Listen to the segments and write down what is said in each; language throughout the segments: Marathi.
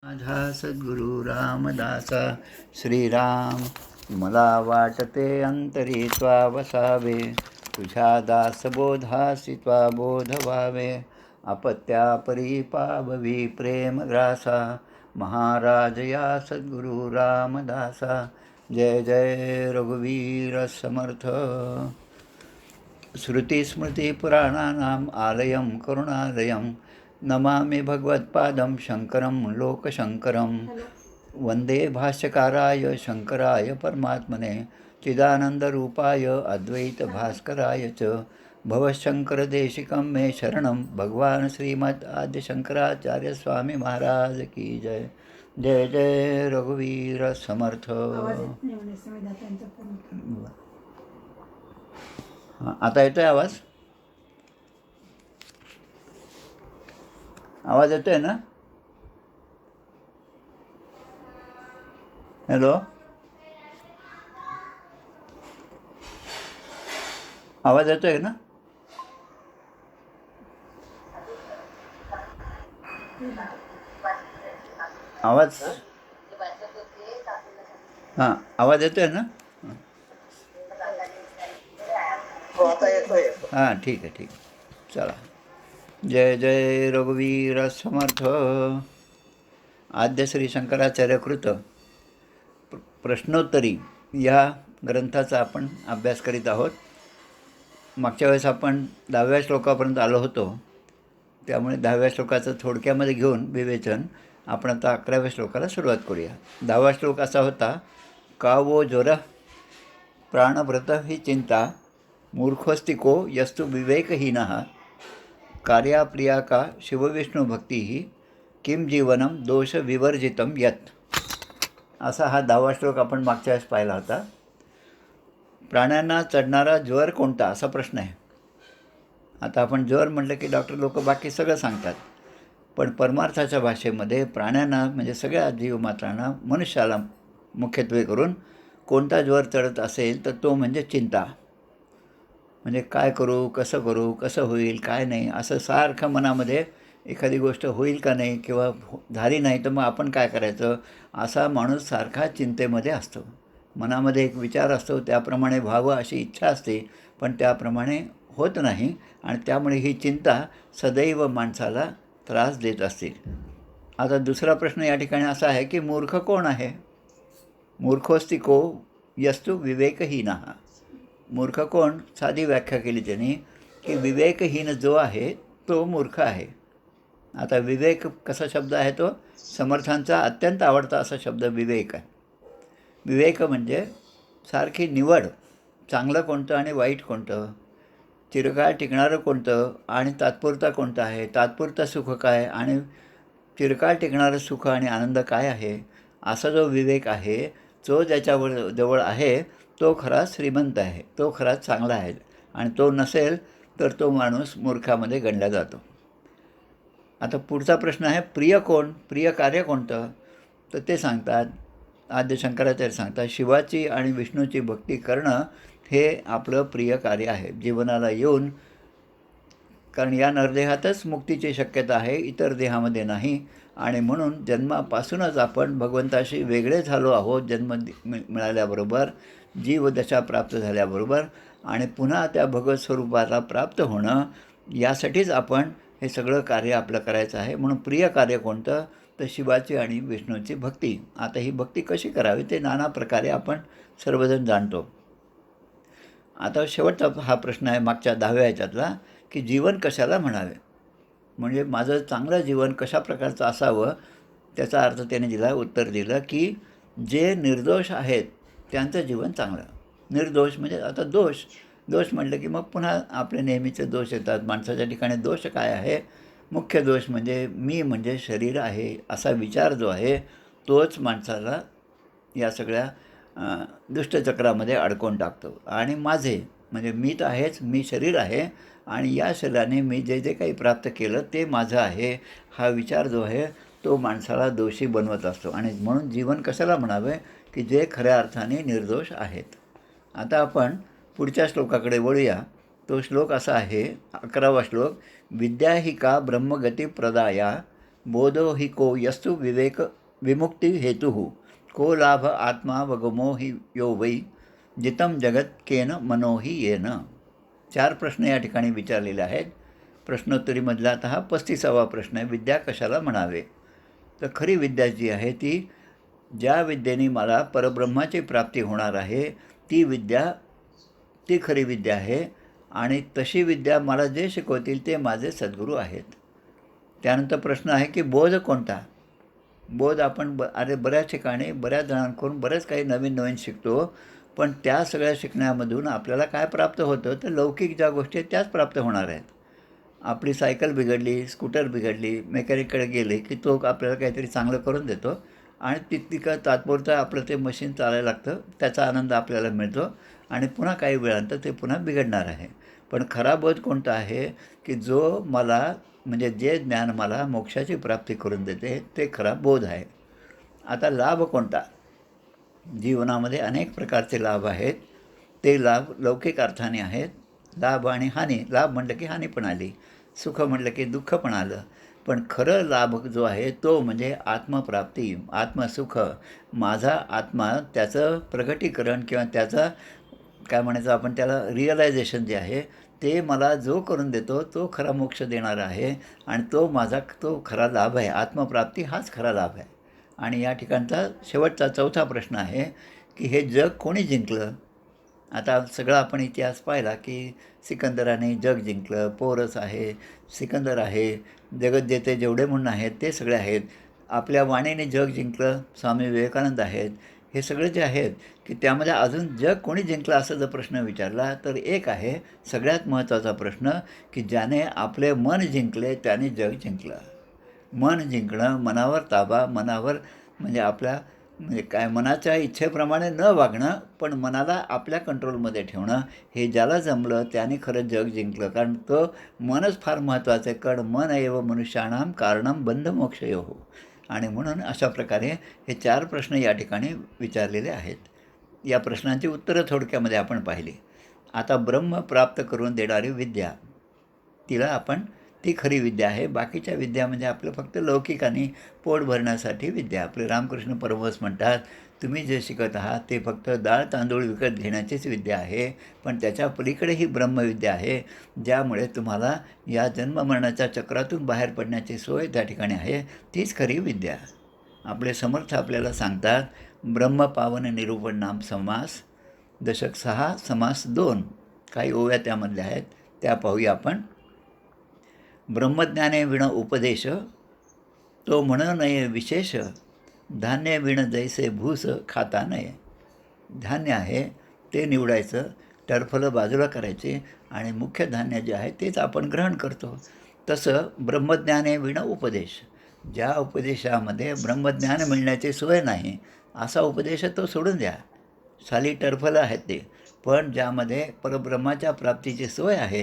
माझा सद्गुरु रामदासा श्रीराम, मला वाटते अंतरी त्वा वसावे, तुझ्या दासबोधासी त्वा बोध व्हावे. आपत्या परिपाववी प्रेमग्रासा, महाराज या सद्गुरु रामदासा. जय जय रघुवीर समर्थ. श्रुतिस्मृतिपुराणानाम् आलयं करुणालयं, नमामि भगवत्पादं शंकरं लोकशंकरं. वंदे भाष्यकाराय शंकराय परमात्मने, चिदानंदरूपाय अद्वैतभास्कराय च. भवशंकरदेशिकं मे शरणं, भगवान् श्रीमद् आद्यशंकराचार्य स्वामी महाराज की जय. जय जय रघुवीर समर्थ. आता येतोय आवाज? आवाज येतोय ना? हॅलो, आवाज येतोय ना? आवाज हां, आवाज येतोय ना? हां, ठीक आहे ठीक आहे, चला. जय जय रघुवीर समर्थ. आद्य श्री शंकराचार्य कृत प्रश्नोत्तरी या ग्रंथाचा आपण अभ्यास करीत आहोत. मागच्या वेळेस आपण 10व्या श्लोकापर्यंत आलो होतो, त्यामुळे 10व्या श्लोकाचं थोडक्यामध्ये घेऊन विवेचन आपण आता 11व्या श्लोकाला सुरुवात करूया. 10वा श्लोक असा होता, का वो ज्वर प्राणभृत ही चिंता, मूर्खोस्तिको यस्तु विवेकहीनः, कार्याप्रिया का शिवविष्णू भक्ती ही, किम जीवनम दोष विवर्जितम यत. असा हा 10वा श्लोक आपण मागच्या वेळेस पाहिला होता. प्राण्यांना चढणारा ज्वर कोणता, असा प्रश्न आहे. आता आपण ज्वर म्हटलं की डॉक्टर लोक बाकी सगळं सांगतात, पण परमार्थाच्या भाषेमध्ये प्राण्यांना म्हणजे सगळ्या जीवमात्रांना, मनुष्याला मुख्यत्वे करून कोणता ज्वर चढत असेल तर तो म्हणजे चिंता. म्हणजे काय करू, कसं होईल, काय नाही, असं सारखं मनामध्ये एखादी गोष्ट होईल का नाही, किंवा झाली नाही तर मग आपण काय करायचं, असा माणूस सारखा चिंतेमध्ये असतो. मनामध्ये एक विचार असतो, त्याप्रमाणे व्हावं अशी इच्छा असते, पण त्याप्रमाणे होत नाही, आणि त्यामुळे ही चिंता सदैव माणसाला त्रास देत असते. आता दुसरा प्रश्न या ठिकाणी असा आहे की मूर्ख कोण आहे? मूर्खोस्तिको यस्तु विवेकहीनः. मूर्ख कोण? साधी व्याख्या केली त्यांनी की विवेकहीन जो आहे तो मूर्ख आहे. आता विवेक कसा शब्द आहे? तो समर्थांचा अत्यंत आवडता असा शब्द विवेक आहे. विवेक म्हणजे सारखी निवड, चांगलं कोणतं आणि वाईट कोणतं, चिरकाळ टिकणारं कोणतं आणि तात्पुरता कोणतं आहे, तात्पुरता सुख काय आणि चिरकाळ टिकणारं सुख आणि आनंद काय आहे, असा जो विवेक आहे तो ज्याच्यावर जवळ आहे तो खरा श्रीमंत आहे, तो खरा चांगला आहे. आणि तो नसेल तर तो माणूस मूर्खामध्ये गणला जातो. आता पुढचा प्रश्न आहे, प्रिय कोण, प्रिय कार्य कोणतं? तर ते सांगतात, आद्य शंकराचार्य सांगतात, शिवाची आणि विष्णूची भक्ती करणं हे आपलं प्रिय कार्य आहे जीवनाला येऊन. कारण या नरदेहातच मुक्तीची शक्यता आहे, इतर देहामध्ये नाही. आणि म्हणून जन्मापासूनच आपण भगवंताशी वेगळे झालो आहोत. जन्म मिळाल्याबरोबर, जीवदशा प्राप्त झाल्याबरोबर, आणि पुन्हा त्या भगवत स्वरूपाला प्राप्त होणं, यासाठीच आपण हे सगळं कार्य आपलं करायचं आहे. म्हणून प्रिय कार्य कोणतं? तर शिवाची आणि विष्णूची भक्ती. आता ही भक्ती कशी करावी ते नाना प्रकारे आपण सर्वजण जाणतो. आता शेवटचा हा प्रश्न आहे मागच्या 10व्या ह्याच्यातला, की जीवन कशाला म्हणावे, म्हणजे माझं चांगलं जीवन कशा प्रकारचं असावं. त्याचा अर्थ त्याने दिला, उत्तर दिलं की जे निर्दोष आहेत त्यांचं जीवन चांगलं. निर्दोष म्हणजे आता दोष म्हटलं की मग पुन्हा आपले नेहमीचे दोष येतात. माणसाच्या ठिकाणी दोष काय आहे? मुख्य दोष म्हणजे मी म्हणजे शरीर आहे असा विचार जो आहे तोच माणसाला या सगळ्या दुष्टचक्रामध्ये अडकवून टाकतो. आणि माझे म्हणजे मी तर आहेच, मी शरीर आहे, आणि या शरीराने मी जे जे काही प्राप्त केलं ते माझं आहे, हा विचार जो आहे तो माणसाला दोषी बनवत असतो. आणि म्हणून जीवन कशाला म्हणावे की जे खऱ्या अर्थाने निर्दोष आहेत. आता आपण पुढच्या श्लोकाकडे वळूया. तो श्लोक असा आहे, 11वा श्लोक, विद्या ही का ब्रह्मगती प्रदाया, बोधो हि को यस्तु विवेक विमुक्ती हेतु को लाभ आत्मा वगमो हि यो वै जितम जगत केन मनोही येन. 4 प्रश्न या ठिकाणी विचारलेले आहेत. प्रश्नोत्तरीमधला आता हा 35वा प्रश्न आहे. विद्या कशाला म्हणावे? तर खरी विद्या जी आहे ती ज्या विद्येने मला परब्रह्माची प्राप्ती होणार आहे ती विद्या ती खरी विद्या आहे. आणि तशी विद्या मला जे शिकवतील ते माझे सद्गुरू आहेत. त्यानंतर प्रश्न आहे की बोध कोणता? बोध आपण बऱ्याच ठिकाणी बऱ्याच जणांकडून बरंच काही नवीन नवीन शिकतो, पण त्या सगळ्या शिकण्यामधून आपल्याला काय प्राप्त होतं तर लौकिक ज्या गोष्टी आहेत त्याच प्राप्त होणार आहेत. आपली सायकल बिघडली, स्कूटर बिघडली, मेकॅनिककडे गेले की तो आपल्याला काहीतरी चांगलं करून देतो आणि तितकं तात्पुरतं आपलं ते मशीन चालायला लागतं, त्याचा आनंद आपल्याला मिळतो आणि पुन्हा काही वेळानंतर ते पुन्हा बिघडणार आहे. पण खरा बोध कोणता आहे की जो मला म्हणजे जे ज्ञान मला मोक्षाची प्राप्ती करून देते ते खरा बोध आहे. आता लाभ कोणता? जीवनामध्ये अनेक प्रकारचे लाभ आहेत. ते लाभ लौकिक अर्थाने आहेत. लाभ आणि हानी. लाभ म्हटलं की हानी पण आली, सुख म्हटलं की दुःख पण आलं. पण खरं लाभ जो आहे तो म्हणजे आत्मप्राप्ती, आत्मसुख. माझा आत्मा त्याचं प्रगटीकरण किंवा त्याचा काय म्हणायचं आपण त्याला रिअलायझेशन जे आहे ते मला जो करून देतो तो खरा मोक्ष देणारा आहे आणि तो खरा लाभ आहे. आत्मप्राप्ती हाच खरा लाभ आहे. आणि या ठिकाणचा शेवटचा 4था प्रश्न आहे की हे जग कोणी जिंकलं? आता सगळा आपण इतिहास पाहिला की सिकंदराने जग जिंकलं, पोरस आहे, सिकंदर आहे, जगज्जेते जेवढे म्हणून आहेत ते सगळे आहेत. आपल्या वाणीने जग जिंकलं, स्वामी विवेकानंद आहेत. हे सगळे जे आहेत की त्यामध्ये अजून जग कोणी जिंकलं असं जर प्रश्न विचारला तर एक आहे सगळ्यात महत्त्वाचा प्रश्न की ज्याने आपले मन जिंकले त्याने जग जिंकलं. मन जिंकणं, मनावर ताबा, मनावर म्हणजे आपल्या म्हणजे काय मनाच्या इच्छेप्रमाणे न वागणं पण मनाला आपल्या कंट्रोलमध्ये ठेवणं, हे ज्याला जमलं त्याने खरं जग जिंकलं. कारण तो मनच फार महत्त्वाचं आहे. कारण मन एव मनुष्याणाम कारणम बंधमोक्षयोः. आणि म्हणून अशा प्रकारे हे 4 प्रश्न या ठिकाणी विचारलेले आहेत. या प्रश्नांची उत्तरं थोडक्यामध्ये आपण पाहिली. आता ब्रह्म प्राप्त करून देणारी विद्या, ती खरी विद्या आहे. बाकीच्या विद्या म्हणजे आपलं फक्त लौकिक आणि पोट भरण्यासाठी विद्या. आपले रामकृष्ण परमहंस म्हणतात, तुम्ही जे शिकत आहात ते फक्त डाळ तांदूळ विकत घेण्याचीच विद्या आहे, पण त्याच्या पलीकडे ही ब्रह्मविद्या आहे ज्यामुळे तुम्हाला या जन्ममरणाच्या चक्रातून बाहेर पडण्याची सोय त्या ठिकाणी आहे. तीच खरी विद्या. आपले समर्थ आपल्याला सांगतात, ब्रह्मपावन निरूपण नाम समास दशक 6 समास 2 काही ओव्या त्यामधल्या आहेत त्या पाहूया आपण. ब्रह्मज्ञाने विण उपदेश तो म्हण नये विशेष धान्य विण जैसे भूस खाता नये. धान्य आहे ते निवडायचं, टरफलं बाजूला करायचे आणि मुख्य धान्य जे आहे तेच आपण ग्रहण करतो. तसं ब्रह्मज्ञाने विण उपदेश, ज्या उपदेशामध्ये ब्रह्मज्ञान मिळण्याची सोय नाही असा उपदेश तो सोडून द्या. साली टरफलं आहेत ते, पण ज्यामध्ये परब्रह्माच्या प्राप्तीची सोय आहे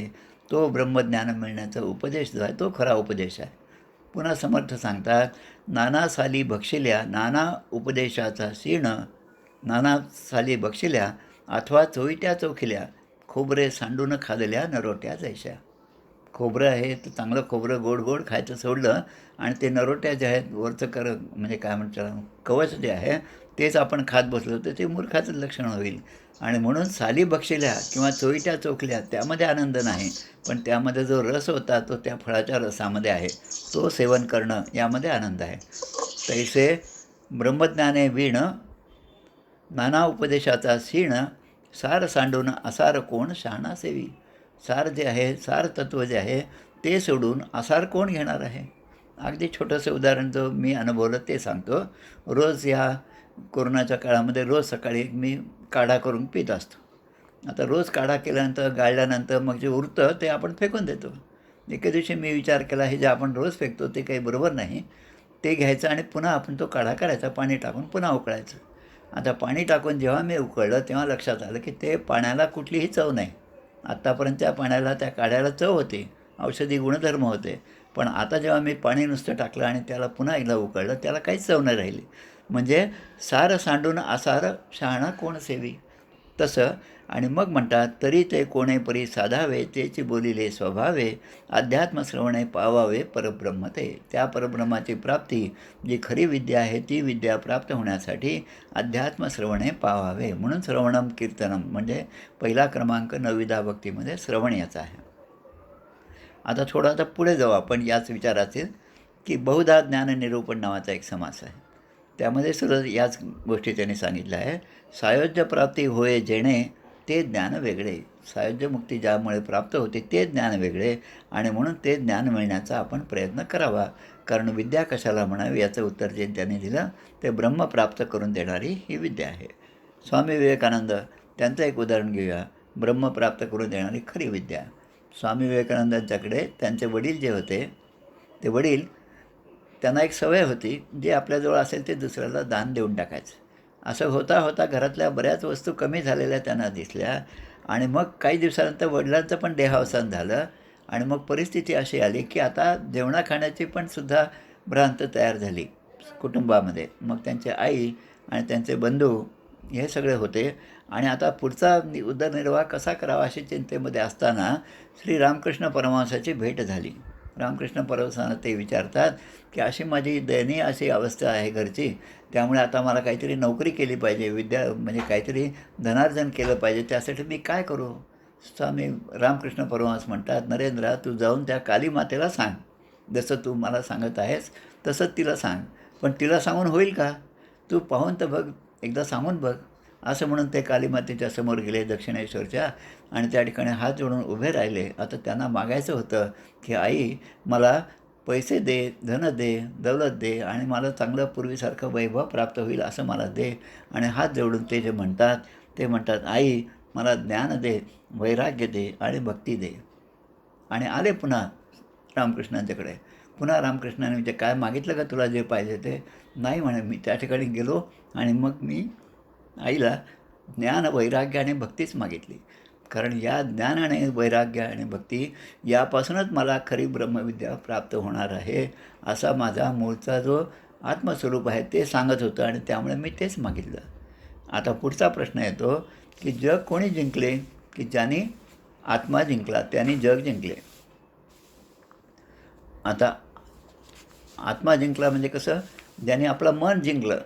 तो ब्रह्मज्ञान मिळण्याचा उपदेश जो आहे तो खरा उपदेश आहे. पुन्हा समर्थ सांगतात, नाना साली बक्षिल्या नाना उपदेशाचा सीण, नाना साली बक्षिल्या अथवा चोईट्या चोखिल्या खोबरे सांडून खादल्या नरोट्या जैशा. खोबरं आहे तर चांगलं खोबरं गोड गोड खायचं सोडलं आणि ते नरोट्या जे आहेत वरचं म्हणजे काय म्हणतात कवच जे आहे तेच आपण खात बसलो तर ते मूर्खाचं लक्षण होईल. आणि म्हणून साली बक्षिल्या किंवा चोईट्या चोखल्या त्यामध्ये आनंद नाही, पण त्यामध्ये जो रस होता तो त्या फळाच्या रसामध्ये आहे, तो सेवन करणं यामध्ये आनंद आहे. तैसे ब्रह्मज्ञाने वीण नाना उपदेशाचा सीण सार सांडून असार कोण शहाणा सेवी. सार जे आहे सार तत्त्व जे आहे ते सोडून असार कोण घेणार आहे? अगदी छोटंसं उदाहरण जो मी अनुभवलं ते सांगतो. रोज ह्या कोरोनाच्या काळामध्ये रोज सकाळी मी काढा करून पित असतो. आता रोज काढा केल्यानंतर गाळल्यानंतर मग जे उरतं ते आपण फेकून देतो. एके दिवशी मी विचार केला हे जे आपण रोज फेकतो ते काही बरोबर नाही, ते घ्यायचं आणि पुन्हा आपण तो काढा करायचा, पाणी टाकून पुन्हा उकळायचं. आता पाणी टाकून जेव्हा मी उकळलं तेव्हा लक्षात आलं की ते पाण्याला कुठलीही चव नाही. आत्तापर्यंतच्या पाण्याला त्या काढ्याला चव होती, औषधी गुणधर्म होते, पण आता जेव्हा मी पाणी नुसतं टाकलं आणि त्याला पुन्हा एकदा उकळलं त्याला काहीच चव नाही राहिली. म्हणजे सार सांडून असार शहाणा कोण सेवी. तसं आणि मग म्हणतात, तरी ते कोणे परी साधावे तेची बोलिले स्वभावे, अध्यात्मश्रवणे पावावे परब्रह्म ते. त्या परब्रह्माची प्राप्ती जी खरी विद्या आहे ती विद्या प्राप्त होण्यासाठी अध्यात्मश्रवणे पावावे. म्हणून श्रवणम कीर्तनम म्हणजे पहिला क्रमांक नवविधा भक्तीमध्ये श्रवण याचा आहे. आता थोडं आता पुढे जाऊ आपण याच विचाराचे, की बहुधा ज्ञाननिरूपण नावाचा एक समास आहे. त्यामध्ये सुद्धा याच गोष्टी त्यांनी सांगितल्या आहे. सायोज्य प्राप्ती होय जेणे ते ज्ञान वेगळे. सायोज्य मुक्ती ज्यामुळे प्राप्त होते ते ज्ञान वेगळे, आणि म्हणून ते ज्ञान मिळण्याचा आपण प्रयत्न करावा. कारण विद्या कशाला म्हणावी याचं उत्तर जे त्यांनी दिलं ते ब्रह्म प्राप्त करून देणारी ही विद्या आहे. स्वामी विवेकानंद त्यांचं एक उदाहरण घेऊया. ब्रह्म प्राप्त करून देणारी खरी विद्या. स्वामी विवेकानंदांच्याकडे त्यांचे वडील जे होते ते वडील, त्यांना एक सवय होती, जे आपल्याजवळ असेल ते दुसऱ्याला दान देऊन टाकायचं. असं होता होता घरातल्या बऱ्याच वस्तू कमी झालेल्या त्यांना दिसल्या, आणि मग काही दिवसानंतर वडिलांचं पण देहावसान झालं, आणि मग परिस्थिती अशी आली की आता जेवणा खाण्याची पण सुद्धा भ्रांत तयार झाली कुटुंबामध्ये. मग त्यांचे आई आणि त्यांचे बंधू हे सगळे होते, आणि आता पुढचा उदरनिर्वाह कसा करावा अशी चिंतेमध्ये असताना श्री रामकृष्ण परमहंसाची भेट झाली. रामकृष्ण परमहंसांना ते विचारतात की अशी माझी दयनीय अशी अवस्था आहे घरची, त्यामुळे आता मला काहीतरी नोकरी केली पाहिजे, विद्या म्हणजे काहीतरी धनार्जन केलं पाहिजे, त्यासाठी मी काय करू? स्वामी रामकृष्ण परमहंस म्हणतात, नरेंद्रा, तू जाऊन त्या काली मातेला सांग, जसं तू मला सांगत आहेस तसंच तिला सांग. पण तिला सांगून होईल का? तू पाहून तर बघ, एकदा सांगून बघ. असं म्हणून ते कालीमातेच्या समोर गेले दक्षिणेश्वरच्या, आणि त्या ठिकाणी हात जोडून उभे राहिले. आता त्यांना मागायचं होतं की आई, मला पैसे दे, धन दे, दौलत दे, आणि मला चांगलं पूर्वीसारखं वैभव प्राप्त होईल असं मला दे. आणि हात जोडून ते जे म्हणतात ते म्हणतात, आई, मला ज्ञान दे, वैराग्य दे आणि भक्ती दे. आणि आले पुन्हा रामकृष्णांच्याकडे. पुन्हा रामकृष्णाने म्हणजे काय मागितलं का तुला जे पाहिजे ते? नाही म्हणे, मी त्या ठिकाणी गेलो आणि मग मी आईला ज्ञान, वैराग्य आणि भक्तीच मागितली. कारण या ज्ञान आणि वैराग्य आणि भक्ती यापासूनच मला खरी ब्रह्मविद्या प्राप्त होणार आहे, असा माझा मूळचा जो आत्मस्वरूप आहे ते सांगत होतं, आणि त्यामुळे मी तेच मागितलं. आता पुढचा प्रश्न येतो की जग कोणी जिंकले? की ज्यांनी आत्मा जिंकला त्यांनी जग जिंकले. आता आत्मा जिंकला म्हणजे कसं? ज्याने आपलं मन जिंकलं.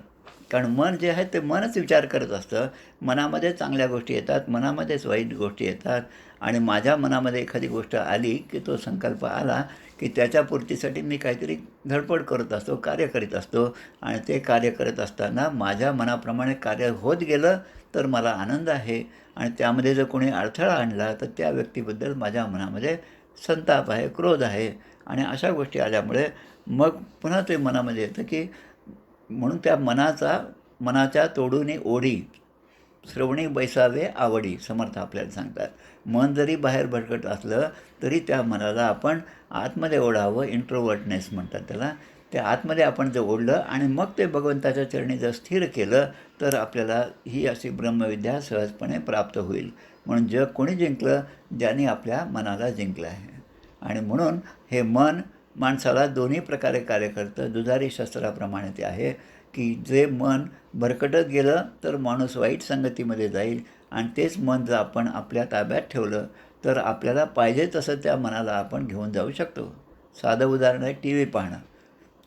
कारण मन जे आहे ते मनच विचार करत असतं. मनामध्ये चांगल्या गोष्टी येतात, मनामध्येच वाईट गोष्टी येतात, आणि माझ्या मनामध्ये एखादी गोष्ट आली की तो संकल्प आला की त्याच्या पूर्तीसाठी मी काहीतरी धडपड करत असतो, कार्य करीत असतो, आणि ते कार्य करत असताना माझ्या मनाप्रमाणे कार्य होत गेलं तर मला आनंद आहे, आणि त्यामध्ये जर कोणी अडथळा आणला तर त्या व्यक्तीबद्दल माझ्या मनामध्ये संताप आहे, क्रोध आहे, आणि अशा गोष्टी आल्यामुळे मग पुन्हा ते मनामध्ये येतं की म्हणून त्या मनाच्या तोडूनी ओढी श्रवणी बैसावे आवडी, समर्थ आपल्याला सांगतात. मन जरी बाहेर भटकत असलं तरी त्या मनाला आपण आतमध्ये ओढावं, इंट्रोवर्टनेस म्हणतात त्याला. त्या आतमध्ये आपण जर ओढलं आणि मग ते भगवंताच्या चरणी जर स्थिर केलं तर आपल्याला ही अशी ब्रह्मविद्या सहजपणे प्राप्त होईल. म्हणून जग कोणी जिंकलं? ज्यांनी आपल्या मनाला जिंकलं आहे. आणि म्हणून हे मन माणसाला दोन्ही प्रकारे कार्य करतं. दुधारी शस्त्राप्रमाणे ते आहे की जे मन भरकटत गेलं तर माणूस वाईट संगतीमध्ये जाईल, आणि तेच मन जर आपण आपल्या ताब्यात ठेवलं तर आपल्याला पाहिजे तसं त्या मनाला आपण घेऊन जाऊ शकतो. साधं उदाहरण आहे टी व्ही पाहणं.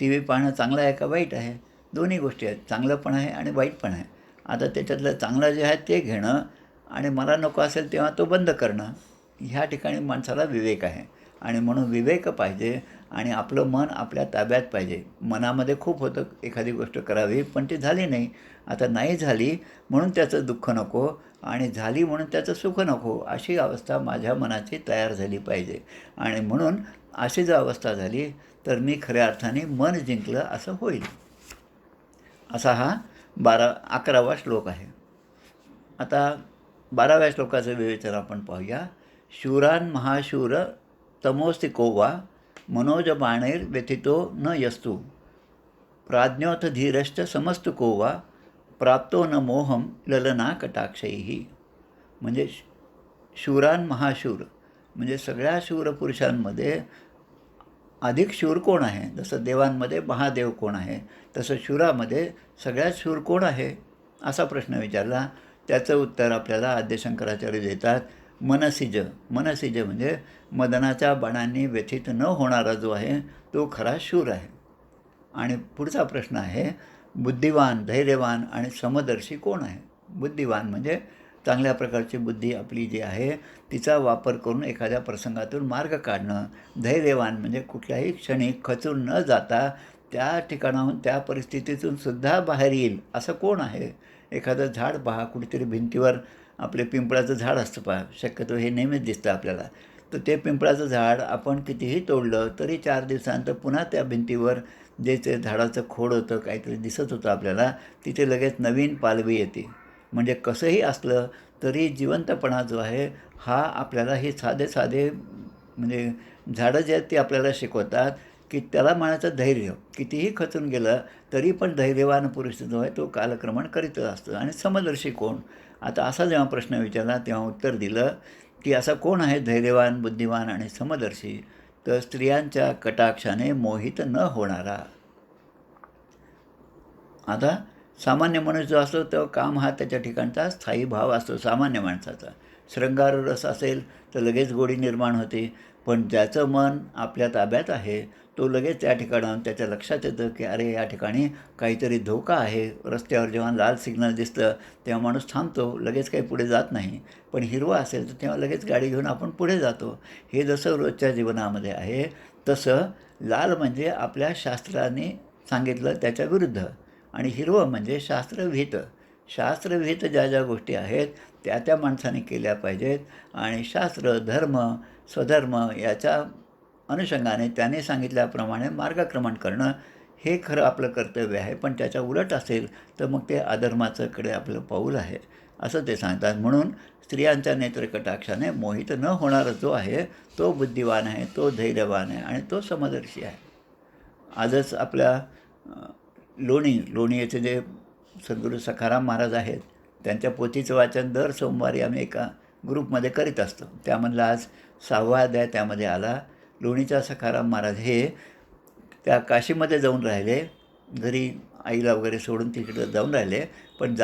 टी व्ही पाहणं चांगलं आहे का वाईट आहे? दोन्ही गोष्टी आहेत, चांगलं पण आहे आणि वाईट पण आहे. आता त्याच्यातलं चांगलं जे आहे ते घेणं, आणि मला नको असेल तेव्हा तो बंद करणं, ह्या ठिकाणी माणसाला विवेक आहे. आणि म्हणून विवेक पाहिजे, आणि आपलं मन आपल्या ताब्यात पाहिजे. मनामध्ये खूप होतं एखादी गोष्ट करावी, पण ती झाली नाही. आता नाही झाली म्हणून त्याचं दुःख नको, आणि झाली म्हणून त्याचं सुख नको, अशी अवस्था माझ्या मनाची तयार झाली पाहिजे. आणि म्हणून अशी जर अवस्था झाली तर मी खऱ्या अर्थाने मन जिंकलं असं होईल. असा हा 11वा श्लोक आहे. आता 12व्या श्लोकाचं विवेचन आपण पाहूया. शूरान महाशूर तमोस्ति को वा, मनोज बाणैर व्यथितो न यस्तु, प्राज्ञोथ धीरश्च समस्तु को वा, प्राप्तो न मोहम ललना कटाक्षैही. म्हणजे शूरान महाशूर म्हणजे सगळ्या शूर पुरुषांमध्ये अधिक शूर कोण आहे? जसं देवांमध्ये महादेव कोण आहे, तसं शूरामध्ये सगळ्यात शूर कोण आहे असा प्रश्न विचारला. त्याचं उत्तर आपल्याला आद्यशंकराचार्य देतात. मनसिज. मनसिज म्हणजे मदनाच्या बाणांनी व्यथित न होणारा जो आहे तो खरा शूर आहे. आणि पुढचा प्रश्न आहे, बुद्धिवान, धैर्यवान आणि समदर्शी कोण आहे? बुद्धिवान म्हणजे चांगल्या प्रकारची बुद्धी आपली जी आहे तिचा वापर करून एखाद्या प्रसंगातून मार्ग काढणं. धैर्यवान म्हणजे कुठल्याही क्षणी खचून न जाता त्या ठिकाणाहून त्या परिस्थितीतून सुद्धा बाहेर येईल असं कोण आहे? एखादं झाड पहा, कुठेतरी भिंतीवर आपले पिंपळाचं झाड असतं पहा, शक्यतो हे नेहमीच दिसतं आपल्याला. तर ते पिंपळाचं झाड आपण कितीही तोडलं तरी 4 दिवसानंतर पुन्हा त्या भिंतीवर जे ते झाडाचं खोड होतं, काहीतरी दिसत होतं आपल्याला, तिथे लगेच नवीन पालवी येते. म्हणजे कसंही असलं तरी जिवंतपणा जो आहे हा आपल्याला हे साधे साधे म्हणजे झाडं जे आहेत ते आपल्याला शिकवतात, की त्याला म्हणायचं धैर्य. कितीही खचून गेलं तरी पण धैर्यवान पुरुष जो आहे तो कालक्रमण करीतच असतो. आणि समदर्शी कोण? आता असा जेव्हा प्रश्न विचारला तेव्हा उत्तर दिलं, की असा कोण आहे धैर्यवान, बुद्धिवान आणि समदर्शी? तर स्त्रियांच्या कटाक्षाने मोहित न होणारा. आता सामान्य माणूस जो असतो तो काम हा त्याच्या ठिकाणचा स्थायी भाव असतो सामान्य माणसाचा. शृंगार रस असेल तर लगेच गोडी निर्माण होते. पण ज्याचं मन आपल्या ताब्यात आहे तो लगेच त्या ठिकाणाहून त्याच्या लक्षात येतं, की अरे या ठिकाणी काहीतरी धोका आहे. रस्त्यावर जेव्हा लाल सिग्नल दिसतं तेव्हा माणूस थांबतो, लगेच काही पुढे जात नाही. पण हिरवा असेल तर तेव्हा लगेच गाडी घेऊन आपण पुढे जातो. हे जसं रोजच्या जीवनामध्ये आहे तसं लाल म्हणजे आपल्या शास्त्राने सांगितलं त्याच्या विरुद्ध, आणि हिरवं म्हणजे शास्त्रविहित. शास्त्रविहित ज्या ज्या गोष्टी आहेत त्या त्या माणसाने केल्या पाहिजेत. आणि शास्त्र, धर्म, स्वधर्म याच्या अनुषंगाने त्याने सांगितल्याप्रमाणे मार्गक्रमण करणं हे खरं आपलं कर्तव्य आहे. पण त्याच्या उलट असेल तर मग ते अधर्माचं कडे आपलं पाऊल आहे असं ते सांगतात. म्हणून स्त्रियांच्या नेत्रकटाक्षाने मोहित न होणारा जो आहे तो बुद्धिवान आहे, तो धैर्यवान आहे आणि तो समदर्शी आहे. आजच आपल्या लोणी येथे जे सद्गुरू सखाराम महाराज आहेत त्यांच्या पोथीचं वाचन दर सोमवारी आम्ही एका ग्रुपमध्ये करीत असतो. त्यामधला आज 6वा अध्याय त्यामध्ये आला. लोणीच्या सखाराम महाराज हे त्या काशीमध्ये जाऊन राहिले, घरी आईला वगैरे सोडून तिकडं जाऊन राहिले. पण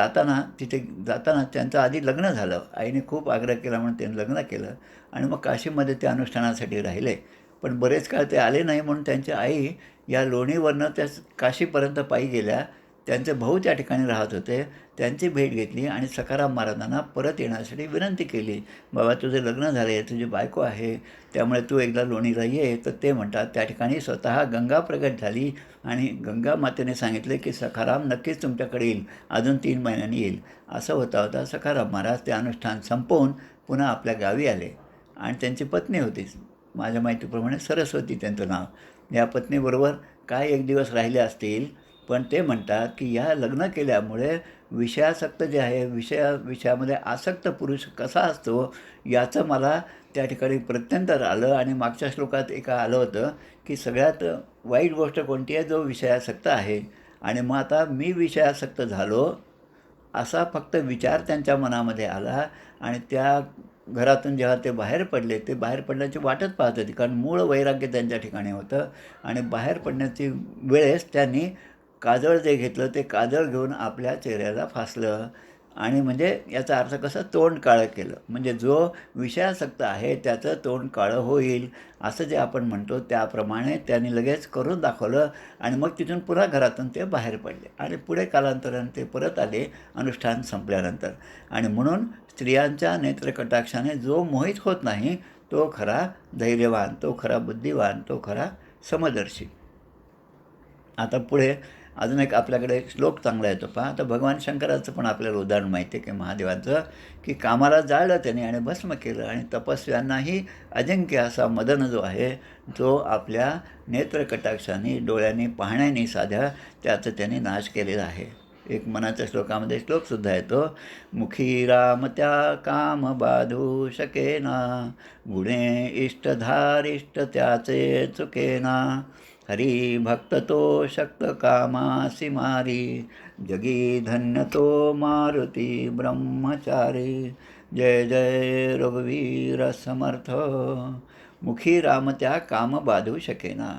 तिथे जाताना त्यांचं आधी लग्न झालं. आईने खूप आग्रह केला म्हणून त्यांनी लग्न केलं आणि मग काशीमध्ये ते अनुष्ठानासाठी राहिले. पण बरेच काळ ते आले नाही म्हणून त्यांची आई या लोणीवरनं त्या काशीपर्यंत पायी गेल्या. त्यांचे भाऊ त्या ठिकाणी राहत होते. त्यांची भेट घेतली आणि सखाराम महाराजांना परत येण्यासाठी विनंती केली. बाबा तुझे लग्न झाले, तुझी बायको आहे, त्यामुळे तू एकदा लोणीला ये. तर ते म्हणतात त्या ठिकाणी स्वतः गंगा प्रगट झाली आणि गंगा मातेने सांगितले की सखाराम नक्कीच तुमच्याकडे येईल, अजून 3 महिन्यांनी येईल. असं होता सखाराम महाराज ते अनुष्ठान संपवून पुन्हा आपल्या गावी आले. आणि त्यांची पत्नी होती, माझ्या माहितीप्रमाणे सरस्वती त्यांचं नाव. या पत्नीबरोबर काय एक दिवस राहिले असतील. पण ते म्हणतात की या लग्न केल्यामुळे विषयासक्त जे आहे विषयामध्ये आसक्त पुरुष कसा असतो याचं मला त्या ठिकाणी प्रत्यंतर आलं. आणि मागच्या श्लोकात एका आलं होतं की सगळ्यात वाईट गोष्ट कोणती आहे? जो विषयासक्त आहे. आणि मग आता मी विषयासक्त झालो असा फक्त विचार त्यांच्या मनामध्ये आला. आणि त्या घरातून जेव्हा ते बाहेर पडले, ते बाहेर पडण्याची वाटच पाहत होती, कारण मूळ वैराग्य त्यांच्या ठिकाणी होतं. आणि बाहेर पडण्याची वेळेस त्यांनी काजळ जे घेतलं ते काजळ घेऊन आपल्या चेहऱ्याला फासलं. आणि म्हणजे याचा अर्थ कसं? तोंड काळं केलं. म्हणजे जो विषयासक्त आहे त्याचं तोंड काळं होईल असं जे आपण म्हणतो त्याप्रमाणे त्यांनी लगेच करून दाखवलं. आणि मग तिथून पुन्हा घरातून ते बाहेर पडले आणि पुढे कालांतराने ते परत आले अनुष्ठान संपल्यानंतर. आणि म्हणून स्त्रियांच्या नेत्रकटाक्षाने जो मोहित होत नाही तो खरा धैर्यवान, तो खरा बुद्धिवान, तो खरा समदर्शी. आता पुढे अजून एक आपल्याकडे एक श्लोक चांगला येतो पहा. आता भगवान शंकराचं पण आपल्याला उदाहरण माहिती आहे की महादेवांचं, की कामाला जाळलं त्याने आणि भस्म केलं. आणि तपस्व्यांनाही अजिंक्य असा मदन जो आहे तो आपल्या नेत्रकटाक्षाने, डोळ्यांनी पाहण्याने साध्या त्याचं त्याने नाश केलेला आहे. एक मनाच्या श्लोकामध्ये श्लोकसुद्धा येतो, मुखी राम त्या काम बाधू शकेना, गुणे इष्टधारिष्ट त्याचे चुकेना, हरी भक्त तो शक्त कामासी मारी, जगी धन्य तो मारुती ब्रह्मचारी. जय जय रघुवीर समर्थ. मुखी राम त्या काम बाधू शकेना.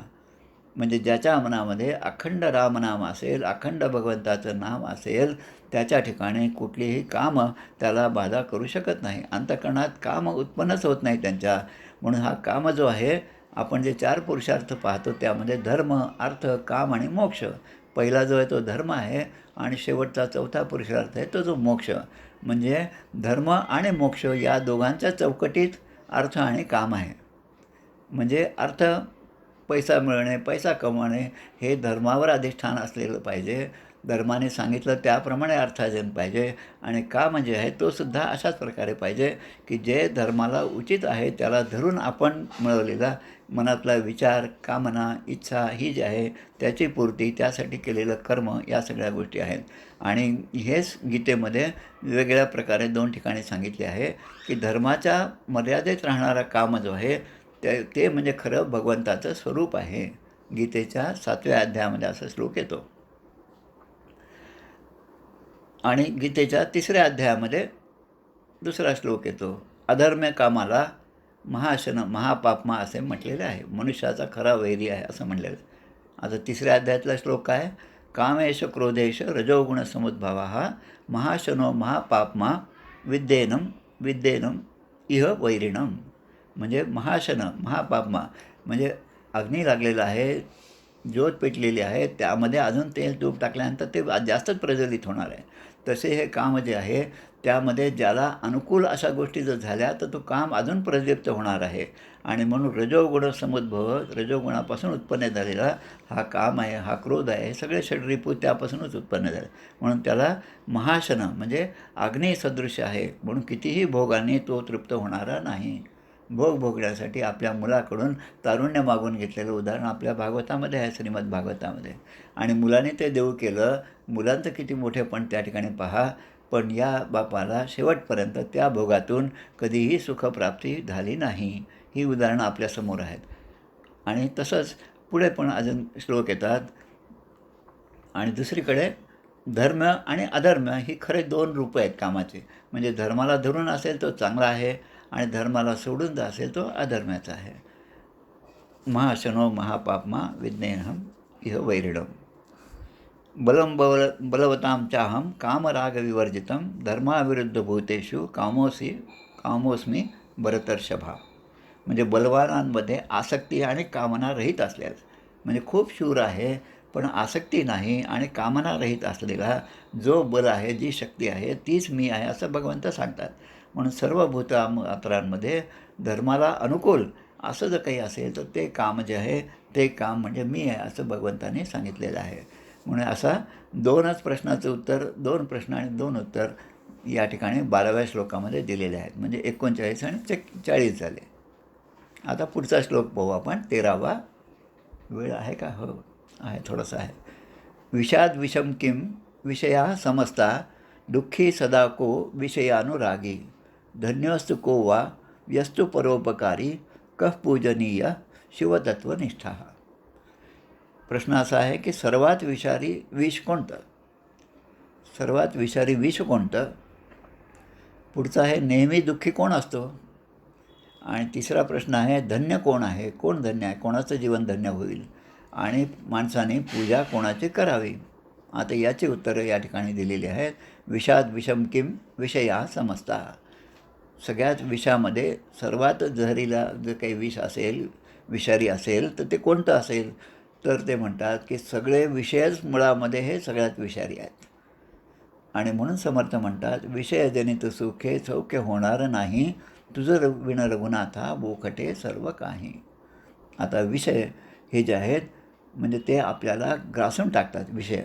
म्हणजे ज्याच्या मनामध्ये अखंड रामनाम असेल, अखंड भगवंताचं नाम असेल, त्याच्या ठिकाणी कुठलीही कामं त्याला बाधा करू शकत नाही. अंतःकरणात काम उत्पन्नच होत नाही त्यांच्या. म्हणून हा काम जो आहे, आपण जे 4 पुरुषार्थ पाहतो त्यामध्ये धर्म, अर्थ, काम आणि मोक्ष. पहिला जो आहे तो धर्म आहे आणि शेवटचा चौथा पुरुषार्थ आहे तो जो मोक्ष. म्हणजे धर्म आणि मोक्ष या दोघांच्या चौकटीत अर्थ आणि काम आहे. म्हणजे अर्थ पैसा मिळणे, पैसा कमवणे हे धर्मावर अधिष्ठान असलेलं पाहिजे. धर्माने सांगितलं त्याप्रमाणे अर्थार्जन पाहिजे आणि काम जे आहे तो सुद्धा अशाच प्रकारे पाहिजे की जे धर्माला उचित आहे त्याला धरून आपण मिळवलेला मनातला विचार, कामना, इच्छा ही जी आहे त्याची पूर्ती, त्यासाठी केलेलं कर्म या सगळ्या गोष्टी आहेत. आणि हेच गीतेमध्ये वेगवेगळ्या प्रकारे 2 ठिकाणी सांगितले आहे की धर्माच्या मर्यादेत राहणारा काम जो आहे ते म्हणजे खरं भगवंताचं स्वरूप आहे. गीतेच्या 7व्या अध्यायामध्ये असा श्लोक येतो. आणि गीतेच्या 3ऱ्या अध्यायामध्ये दुसरा श्लोक येतो. अधर्म्य कामाला महापापमा असे म्हटलेले आहे. मनुष्याचा खरा वैरी आहे असं म्हटलेलं आहे. आता 3ऱ्या अध्यायातला श्लोक काय? कामेश क्रोधेश रजोगुण समुद्भवा महाशनो महापापमा विद्येनम इह वैरिणम. म्हणजे महापापमा म्हणजे अग्नी लागलेला आहे, ज्योत पेटलेली आहे, त्यामध्ये अजून तेल तूप टाकल्यानंतर ते जास्तच प्रज्वलित होणार आहे. तसे हे काम जे आहे त्यामध्ये ज्याला अनुकूल अशा गोष्टी जर झाल्या तर तो काम अजून प्रदीप्त होणार आहे. आणि म्हणून रजोगुण समुद्भव, रजोगुणापासून उत्पन्न झालेला हा काम आहे, हा क्रोध आहे, हे सगळे षड्रिपू त्यापासूनच उत्पन्न झाले. म्हणून त्याला महाशन म्हणजे अग्निसदृश आहे. म्हणून कितीही भोगाने तो तृप्त होणारा नाही. भोग भोगण्यासाठी आपल्या मुलाकडून तारुण्य मागून घेतलेलं उदाहरण आपल्या भागवतामध्ये आहे, श्रीमद भागवतामध्ये. आणि मुलाने ते देऊ केलं. मुलांचं किती मोठेपण त्या ठिकाणी पहा. पण या बापाला शेवटपर्यंत त्या भोगातून कधीही सुखप्राप्ती झाली नाही. ही उदाहरणं आपल्यासमोर आहेत. आणि तसंच पुढे पण अजून श्लोक येतात. आणि दुसरीकडे धर्म आणि अधर्म ही खरे 2 रूपं आहेत कामाचे. म्हणजे धर्माला धरून असेल तो चांगला आहे आणि धर्माला सोडून जर असेल तो अधर्माचा आहे. महाशनो महापापमा विद्येनम इह वैरिणम. बलवतां चाहम कामरागविवर्जितं धर्माविरुद्धभूतेषु कामोस्मी भरतर्षभा. म्हणजे बलवानांमध्ये आसक्ती आणि कामना रहित असल्यास, म्हणजे खूप शूर आहे पण आसक्ती नाही आणि कामना रहित असलेला जो बल आहे, जी शक्ती आहे तीच मी आहे असं भगवंत सांगतात. म्हणून सर्व भूतांमध्ये धर्माला अनुकूल असं जर काही असेल तर ते काम जे आहे ते काम म्हणजे मी आहे असं भगवंताने सांगितलेलं आहे. म्हणून असा 2च प्रश्नाचं उत्तर, 2 प्रश्न आणि 2 उत्तर या ठिकाणी 12व्या श्लोकामध्ये दिलेले आहेत. म्हणजे 39 आणि 40 झाले. आता पुढचा श्लोक पाहू आपण 13वा. वेळ आहे का? हो आहे, थोडासा आहे. विषाद विषम किम विषया समस्ता दुःखी सदा को विषयानुरागी धन्योस्तु को वा व्यस्तु परोपकारी कः पूजनीय शिवतत्वनिष्ठा. प्रश्न असा आहे की सर्वात विषारी विष कोणतं? सर्वात विषारी विष कोणतं? पुढचा आहे नेहमी दुःखी कोण असतो? आणि तिसरा प्रश्न आहे धन्य कोण आहे? कोण धन्य आहे? कोणाचं जीवन धन्य होईल? आणि माणसाने पूजा कोणाची करावी? आता याची उत्तरं या ठिकाणी दिलेली आहेत. विषाद विषम किम विषया समजता. सगळ्यात विषामध्ये सर्वात जहरीला जर काही विष असेल, विषारी असेल तर ते कोणतं असेल? तर ते म्हणतात की सगळे विषयच मुळामध्ये हे सगळ्यात विषारी आहेत. आणि म्हणून समर्थ म्हणतात विषयजनित सुखे सौख्य होणार नाही तुझं विण रघुनाथा बोखटे सर्व काही. आता विषय हे जे आहेत म्हणजे ते आपल्याला ग्रासून टाकतात विषय,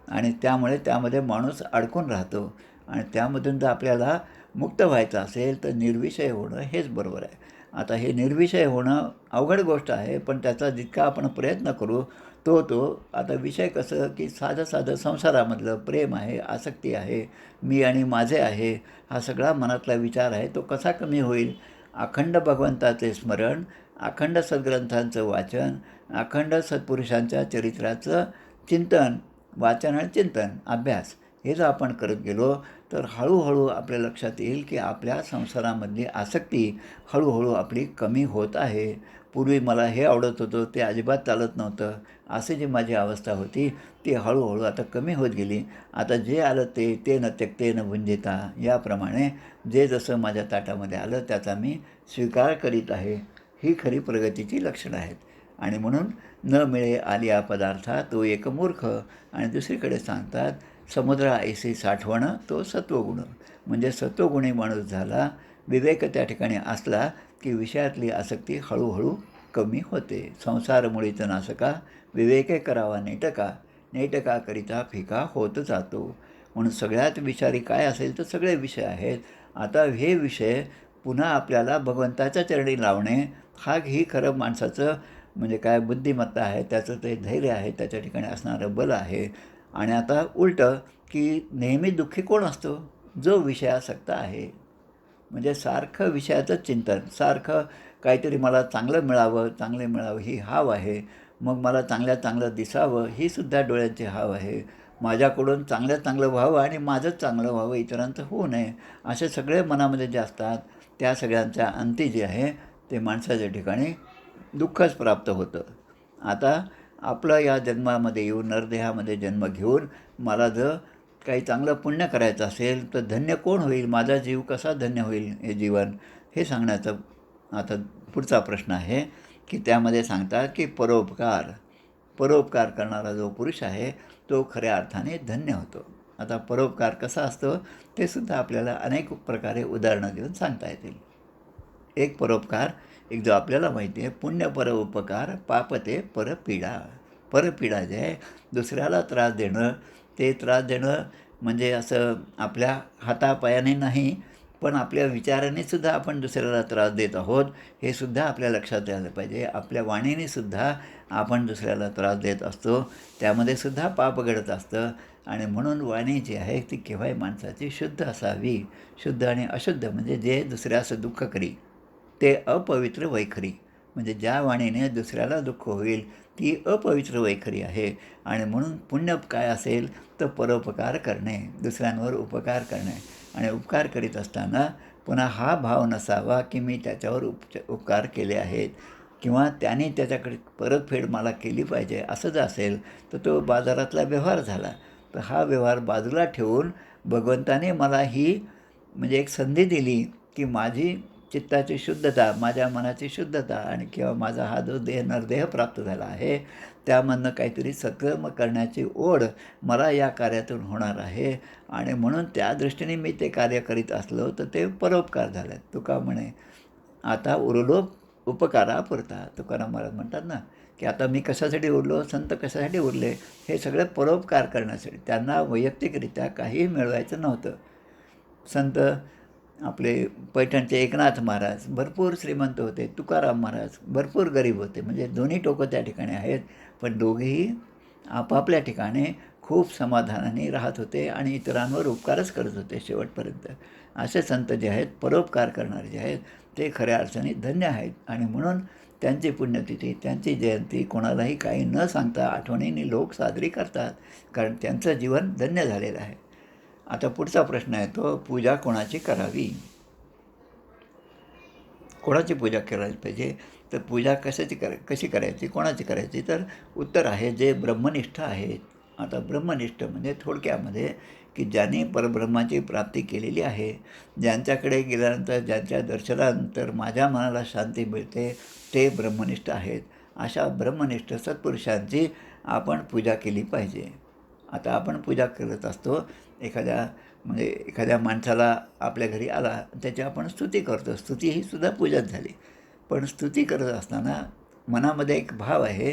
आणि त्यामुळे त्यामध्ये माणूस अडकून राहतो. आणि त्यामधून जर आपल्याला मुक्त व्हायचं असेल तर निर्विषय होणं हेच बरोबर आहे. आता हे निर्विषय होणं अवघड गोष्ट आहे, पण त्याचा जितका आपण प्रयत्न करू तो आता विषय कसं की साधं संसारामधलं प्रेम आहे, आसक्ती आहे, मी आणि माझे आहे, हा सगळा मनातला विचार आहे तो कसा कमी होईल? अखंड भगवंताचे स्मरण, अखंड सद्ग्रंथांचं वाचन, अखंड सत्पुरुषांच्या चरित्राचं चिंतन, वाचन आणि चिंतन, अभ्यास हे जर आपण करत गेलो तर हळूहळू आपल्या लक्षात येईल की आपल्या संसारामधली आसक्ती हळूहळू आपली कमी होत आहे. पूर्वी मला हे आवडत होतं ते अजिबात चालत नव्हतं, अशी जी माझी अवस्था होती ती हळूहळू आता कमी होत गेली. आता जे आलं ते न त्यक्ते न भुंजिता याप्रमाणे जे जसं माझ्या ताटामध्ये आलं त्याचा मी स्वीकार करीत आहे. ही खरी प्रगतीची लक्षणं आहेत. आणि म्हणून न मिळे आलिया पदार्था तो एक मूर्ख. आणि दुसरीकडे सांगतात समुद्रा ऐसी साठवण तो सत्वगुण. म्हणजे सत्वगुणी माणूस झाला, विवेक त्या ठिकाणी असला की विषयातली आसक्ती हळूहळू कमी होते. संसार मुळीच नासका विवेके करावा नेटका, नेटका करिता फिका होत जातो. म्हणून सगळ्यात विचारी काय असेल तर सगळे विषय आहेत. आता हे विषय पुन्हा आपल्याला भगवंताच्या चरणी लावणे ही खरं माणसाचं म्हणजे काय बुद्धिमत्ता आहे, त्याचं ते धैर्य आहे, त्याच्या ठिकाणी असणारं बल आहे. आणि आता उलटं की नेहमी दुःखी कोण असतो? जो विषयासक्त आहे. म्हणजे सारखं विषयाचं चिंतन, सारखं काहीतरी मला चांगलं मिळावं, चांगले मिळावं ही हाव आहे. मग मला चांगलं दिसावं ही सुद्धा डोळ्यांची हाव आहे. माझ्याकडून चांगलं व्हावं आणि माझंच चांगलं व्हावं, इतरांचं होऊ नये, असे सगळे मनामध्ये जे असतात त्या सगळ्यांच्या अंती जे आहे ते माणसाच्या ठिकाणी दुःखच प्राप्त होतं. आता आपलं या जन्मामध्ये येऊन नरदेहामध्ये जन्म घेऊन मला जर काही चांगलं पुण्य करायचं असेल तर धन्य कोण होईल, माझा जीव कसा धन्य होईल हे जीवन, हे सांगण्याचा आता पुढचा प्रश्न आहे की त्यामध्ये सांगतात की परोपकार करणारा जो पुरुष आहे तो खऱ्या अर्थाने धन्य होतो. आता परोपकार कसा असतो ते सुद्धा आपल्याला अनेक प्रकारे उदाहरणं देऊन सांगता येतील. एक परोपकार, एक जो आपल्याला माहिती आहे, पुण्य परोपकार पापते परपीडा. परपीडा जे आहे दुसऱ्याला त्रास देणं, ते त्रास देणं म्हणजे असं आपल्या हातापायाने नाही, पण आपल्या विचाराने सुद्धा आपण दुसऱ्याला त्रास देत आहोत हे सुद्धा आपल्या लक्षात यायला पाहिजे. आपल्या वाणीने सुद्धा आपण दुसऱ्याला त्रास देत असतो, त्यामध्ये सुद्धा पाप घडत असतं. आणि म्हणून वाणी जी आहे ती केव्हाही माणसाची शुद्ध असावी. शुद्ध आणि अशुद्ध म्हणजे जे दुसऱ्याचं दुःख करी ते अपवित्र वैखरी. म्हणजे ज्या वाणीने दुसऱ्याला दुःख होईल ती अपवित्र वैखरी आहे. आणि म्हणून पुण्य काय असेल तर परोपकार करणे, दुसऱ्यांवर उपकार करणे. आणि उपकार करीत असताना पुन्हा हा भाव नसावा की मी त्याच्यावर उपकार केले आहेत किंवा त्याने त्याच्याकडे परतफेड मला केली पाहिजे, असं जर असेल तर तो बाजारातला व्यवहार झाला. तर हा व्यवहार बाजूला ठेवून भगवंताने मला ही म्हणजे एक संधी दिली की माझी चित्ताची शुद्धता, माझ्या मनाची शुद्धता आणि किंवा माझा हा जो नरदेह प्राप्त झाला आहे त्यामधनं काहीतरी सत्कर्म करण्याची ओढ मला या कार्यातून होणार आहे. आणि म्हणून त्या दृष्टीने मी ते कार्य करीत असलो तर ते परोपकार झाले. तुका म्हणे आता उरलो उपकारापुरता. तुकाराम महाराज म्हणतात ना की आता मी कशासाठी उरलो, संत कशासाठी उरले, हे सगळे परोपकार करण्यासाठी. त्यांना वैयक्तिकरित्या काहीही मिळवायचं नव्हतं. संत आपले पैठणचे एकनाथ महाराज भरपूर श्रीमंत होते, तुकाराम महाराज भरपूर गरीब होते. म्हणजे दोन्ही टोकं त्या ठिकाणी आहेत, पण दोघेही आपापल्या ठिकाणी खूप समाधानाने राहत होते आणि इतरांवर उपकारच करत होते शेवटपर्यंत. असे संत जे आहेत, परोपकार करणारे जे आहेत ते खऱ्या अर्थाने धन्य आहेत. आणि म्हणून त्यांची पुण्यतिथी, त्यांची जयंती कोणालाही काही न सांगता आठवणीने लोक साजरी करतात, कारण त्यांचं जीवन धन्य झालेलं आहे. आता पुढचा प्रश्न आहे तो पूजा कोणाची करावी, कोणाची पूजा करायला पाहिजे, तर पूजा कशी करायची, कोणाची करायची, तर उत्तर आहे जे ब्रह्मनिष्ठ आहेत. आता ब्रह्मनिष्ठ म्हणजे थोडक्यामध्ये की ज्यांनी परब्रह्माची प्राप्ती केलेली आहे, ज्यांच्याकडे गेल्यानंतर ज्यांच्या दर्शनानंतर माझ्या मनाला शांती मिळते ते ब्रह्मनिष्ठ आहेत. अशा ब्रह्मनिष्ठ सत्पुरुषांची आपण पूजा केली पाहिजे. आता आपण पूजा करत असतो, एखाद्या माणसाला आपल्या घरी आला त्याची आपण स्तुती करतो, स्तुती ही सुद्धा पूजाच झाली. पण स्तुती करत असताना मनामध्ये एक भाव आहे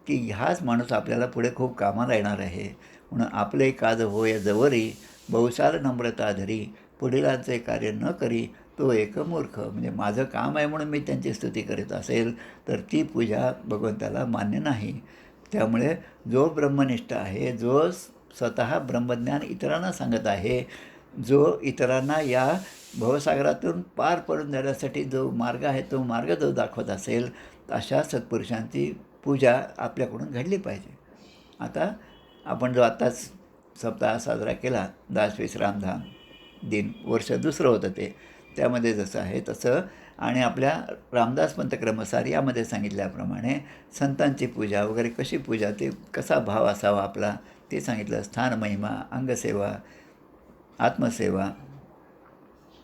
की ह्याच माणूस आपल्याला पुढे खूप कामाला येणार आहे. म्हणून आपले काज होय जवरी बहुसार नम्रता धरी, पुढीलांचे कार्य न करी तो एक मूर्ख. म्हणजे माझं काम आहे म्हणून मी त्यांची स्तुती करीत असेल तर ती पूजा भगवंताला मान्य नाही. त्यामुळे जो ब्रह्मनिष्ठ आहे, जो स्वतः ब्रह्मज्ञान इतरांना सांगत आहे, जो इतरांना या भवसागरातून पार पडून जाण्यासाठी जो मार्ग आहे तो मार्ग जो दाखवत असेल, अशा सत्पुरुषांची पूजा आपल्याकडून घडली पाहिजे. आता आपण जो आत्ताच सप्ताह साजरा केला, दास विश्रामधाम दिन, वर्ष दुसरं होतं ते, त्यामध्ये जसं आहे तसं. आणि आपल्या रामदास पंथ क्रमसार यामध्ये सांगितल्याप्रमाणे संतांची पूजा वगैरे कशी पूजा, ते कसा भाव असावा आपला ते सांगितलं. स्थान महिमा, अंगसेवा, आत्मसेवा,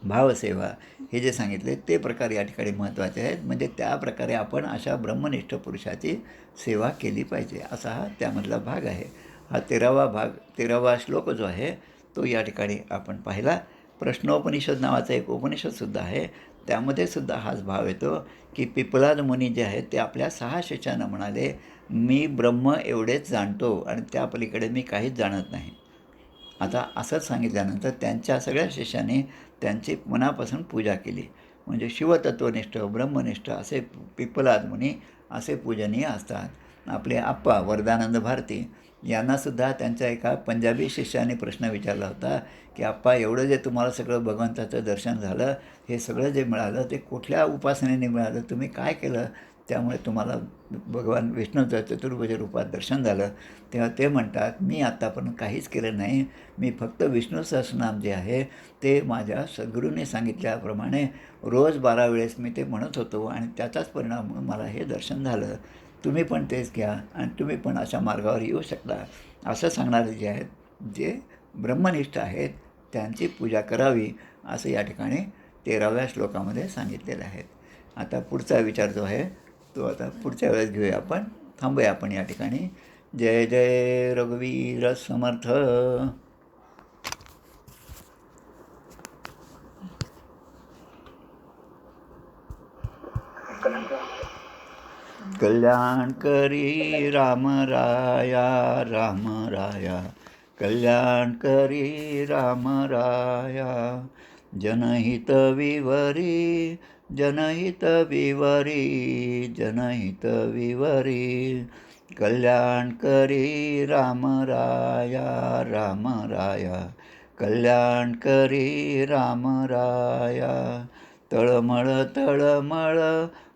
भावसेवा हे जे सांगितले ते प्रकार या ठिकाणी महत्त्वाचे आहेत. म्हणजे त्या प्रकारे आपण अशा ब्रह्मनिष्ठ पुरुषाची सेवा केली पाहिजे, असा हा त्यामधला भाग आहे. हा 13वा श्लोक जो आहे तो या ठिकाणी आपण पाहिला. प्रश्नोपनिषद नावाचा एक उपनिषदसुद्धा आहे, त्यामध्ये सुद्धा हाच भाव येतो की पिपलाद मुनी जे आहेत ते आपल्या 6 शिष्यांना म्हणाले, मी ब्रह्म एवढेच जाणतो आणि त्या पलीकडे मी काहीच जाणत नाही. आता असंच सांगितल्यानंतर त्यांच्या सगळ्या शिष्यांनी त्यांची मनापासून पूजा केली. म्हणजे शिवतत्वनिष्ठ, ब्रह्मनिष्ठ असे पिपलाद मुनी असे पूजनीय असतात. आपले आप्पा वरदानंद भारती यांनासुद्धा त्यांच्या एका पंजाबी शिष्याने प्रश्न विचारला होता की आप्पा, एवढं जे तुम्हाला सगळं भगवंताचं दर्शन झालं, हे सगळं जे मिळालं ते कुठल्या उपासनेने मिळालं, तुम्ही काय केलं त्यामुळे तुम्हाला भगवान विष्णूचं चतुर्भुज रूपात दर्शन झालं? तेव्हा ते म्हणतात, मी आत्तापर्यंत काहीच केलं नाही, मी फक्त विष्णू सहस्रनाम जे आहे ते माझ्या सद्गुरूने सांगितल्याप्रमाणे रोज 12 वेळेस मी ते म्हणत होतो आणि त्याचाच परिणाम म्हणून मला हे दर्शन झालं. तुम्ही पण तेच घ्या आणि तुम्ही पण अशा मार्गावर येऊ शकता, असं सांगणारे जे आहेत, जे ब्रह्मनिष्ठ आहेत त्यांची पूजा करावी, असं या ठिकाणी 13व्या श्लोकामध्ये सांगितलेलं आहे. आता पुढचा विचार जो आहे तो आता पुढच्या वेळेस घेऊया आपण. थांबूया आपण या ठिकाणी. जय जय रघुवीर समर्थ. कल्याण करी राम राया, राम राया, कल्याण करी राम राया. जनहित विवरी, जनहित विवरी, जनहित विवरी, कल्याण करी राम राया, राम राया, कल्याण करी राम राया. तळमळ तळमळ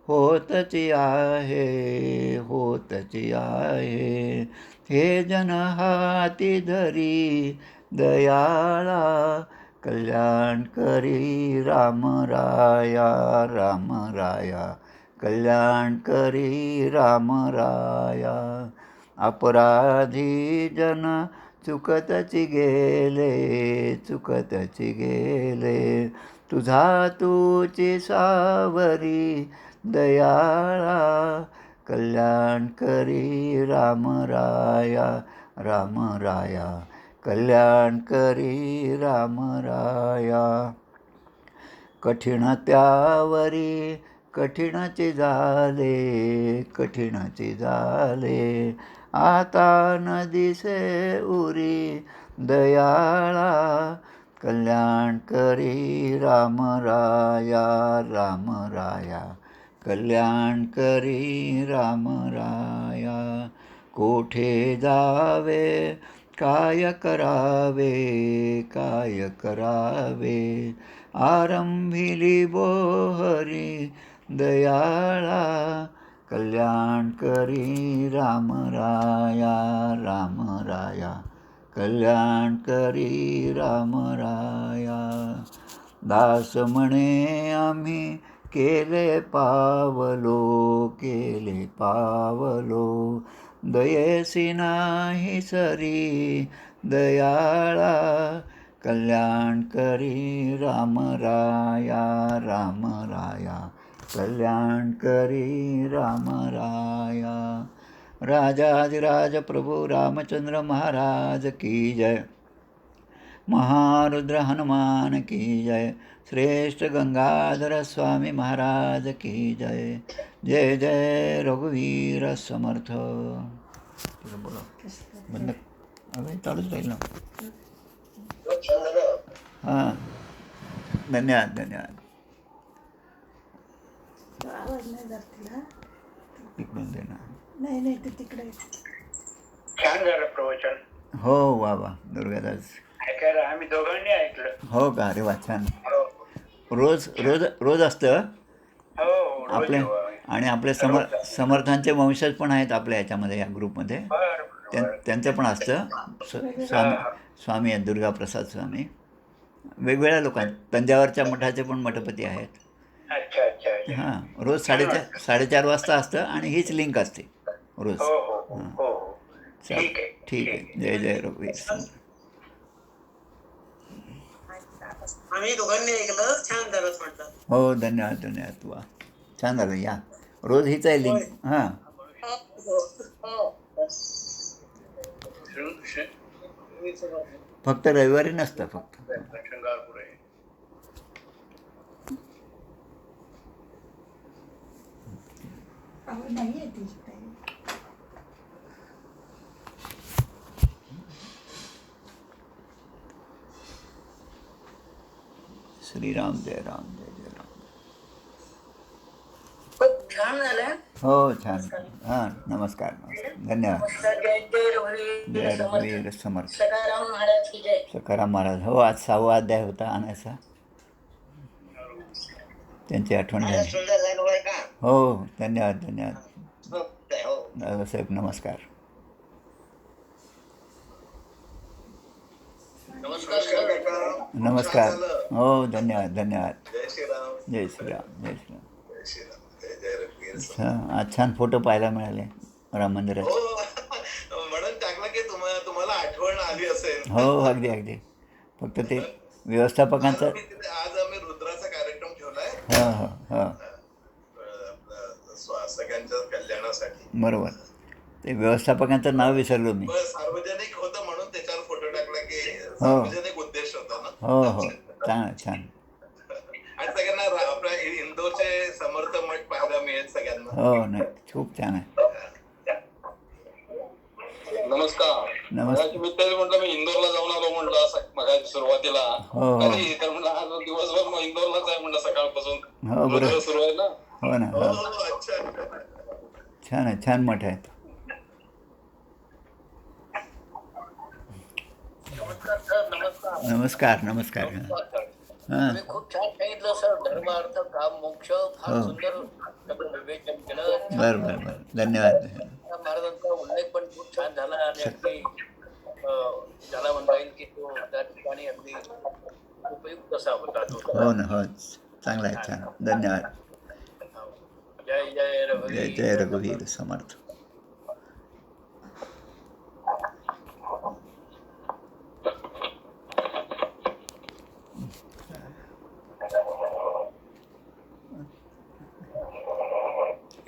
होतची आहे, होतची आहे, हे जन हाती धरी दयाळा. कल्याण करी राम राया, राम राया, कल्याण करी राम राया. अपराधी जन चुकतची गेले, चुकतची गेले, तुझा तूची सावरी दयाळा. कल्याण करी राम राया, राम राया, कल्याण करी राम राया. कठीण त्यावरी कठीणचे झाले, कठीणचे झाले, आता न दिसे उरी दयाळा. कल्याण करी राम राया, राम राया, कल्याण करी राम राया. कोठे जावे काय करावे, काय करावे, आरंभिली बोहरी दयाळा. कल्याण करी राम राया, राम राया, कल्याण करी राम राया. दास म्हणे आम्ही केले पावलो, केले पावलो, दयेसी नाही सरी दयाळा. कल्याण करी राम राया, राम राया, कल्याण करी राम राया. राजाधिराज प्रभु रामचंद्र महाराज की जय. महारुद्र हनुमान की जय. श्रेष्ठ गंगाधर स्वामी महाराज की जय. जय जय रघुवीर समर्थ. बोला बंद, अगं चालूच राहील ना. हां, धन्यवाद धन्यवाद. आवाज नाही जात तिला. तिकडून दे ना. नाही नाही, ते तिकडे. छान झालं प्रवचन. हो, वा वा दुर्गादास. ऐकायला आम्ही दोघांनी ऐकलं. हो का? अरे वा, छान. हो रोज रोज रोज असतं हो, रोज आपले. येऊ. आणि आपले समर्थांचे वंशज पण आहेत आपल्या ह्याच्यामध्ये, या ग्रुपमध्ये. बरं त्यांचं पण असतं. स्वामी आहेत, दुर्गाप्रसाद स्वामी. वेगवेगळ्या लोकांचे, तंजावरच्या मठाचे पण मठपती आहेत. अच्छा अच्छा अच्छा. हां, रोज 4:30 वाजता असतं आणि हीच लिंक असते रोज. हो हो हो हां, हो हो. चालेल. ठीक आहे ठीक आहे. जय जय रघुवीर समर्थ. आम्ही दोघांनी ऐकलं, छान झालं म्हटलं. हो, धन्यवाद धन्यवाद. वा, छान झालं. या रोज हीच आहे लिंक. हां, फक्त रविवारी नसतं फक्त. शृंगारपुर आहे. अहो नाही आहे ती काही. श्रीराम जय राम जय जय राम. खूप छान झालं. हो, छान. हां, नमस्कार नमस्कार. धन्यवाद. जय जय रघुवीर जय समर्थ. रघुवीर समर्थ. सकाराम महाराज की जय. सखाराम महाराज. हो, आज 6वा अध्याय होता आणायचा. त्यांची आठवण महाराज झाली. सुंदर झालं होय का? हो, धन्यवाद धन्यवाद. हो, हो. दादासाहेब नमस्कार. नमस्कार सर. नमस्कार. हो, धन्यवाद धन्यवाद. जय श्रीराम. जय श्रीराम जय श्रीराम. जय श्रीराम. जय जय रघुवीर. हां, आज छान फोटो पाहायला मिळाले राम मंदिराचे. हो, म्हणून टाकलं की तुम्हाला आठवण आली असेल. हो, अगदी अगदी. फक्त ते व्यवस्थापकांचं. आज आम्ही रुद्राचा कार्यक्रम ठेवलाय हो हो हो, सगळ्यांच्या कल्याणासाठी. बरोबर. ते व्यवस्थापकांचं नाव विसरलो मी. बस सार्वजनिक होतं म्हणून त्याच्यावर फोटो टाकला की हो. सार्वजनिक उद्देश होता ना. हो हो, छान छान. आणि सगळ्यांना आपल्या इंदोरचे समर्थ मठ पाहायला मिळेल सगळ्यांना. हो, नाही, खूप छान आहे. नमस्कार. नमस्कार. मी तेच म्हटलं, मी इंदोरला जाऊन आलो म्हटलं मगाशी सुरुवातीला. हो हो तर म्हणलं आज दिवसभर मग इंदोरलाच आहे म्हटलं सकाळपासून. हो, बरोबर. रुद्र सुरू आहे ना. हो ना. हो हो, हो, अच्छा. छान आहे, छान मठ आहे. नमस्कार सर. नमस्कार. नमस्कार नमस्कार. हां, तुम्ही खूप छान सांगितलं सर. धर्म अर्थ काम मोक्ष फार हो. सुंदर सगळं विवेचन केलं. बरं बरं बरं. धन्यवाद. महाराजांचा उल्लेख पण खूप छान झाला आणि अगदी ज्याला म्हणता येईल की तो त्या ठिकाणी अगदी उपयुक्त असा होता तो. हो ना. हो, चांगला आहे, छान. धन्यवाद. जय जय जय रघुवीर. जय रघुवीर समर्थ.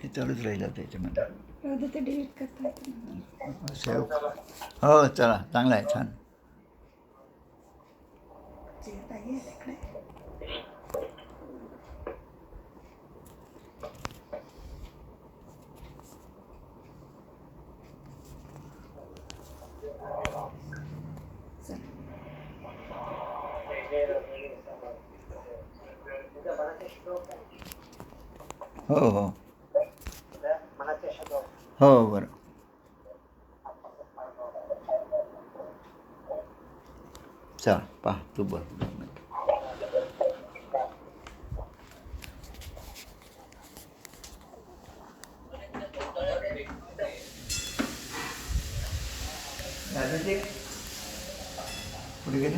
हे चालूच राहिलं त्याच्यामध्ये. राहू दे, ते डिलीट करता येतं. सेव. हो, चला, चांगला आहे, छान. जे ताई आहे तिकडे. चल. हो हो हो, बरं. चल, पहा तू बघ. कुठे गेले?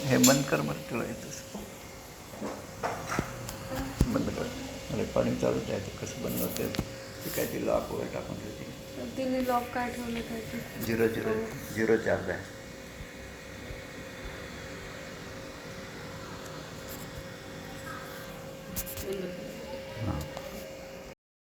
हे बंद कर बरं, तुला येतच. बंद कर. रेकॉर्डिंग चालूच आहे. ते कसं बंद होते ते काय ते लॉक वगैरे टाकून ठेवते. तिने लॉक काय ठेवलं काय ते 004 आहे. बंद कर.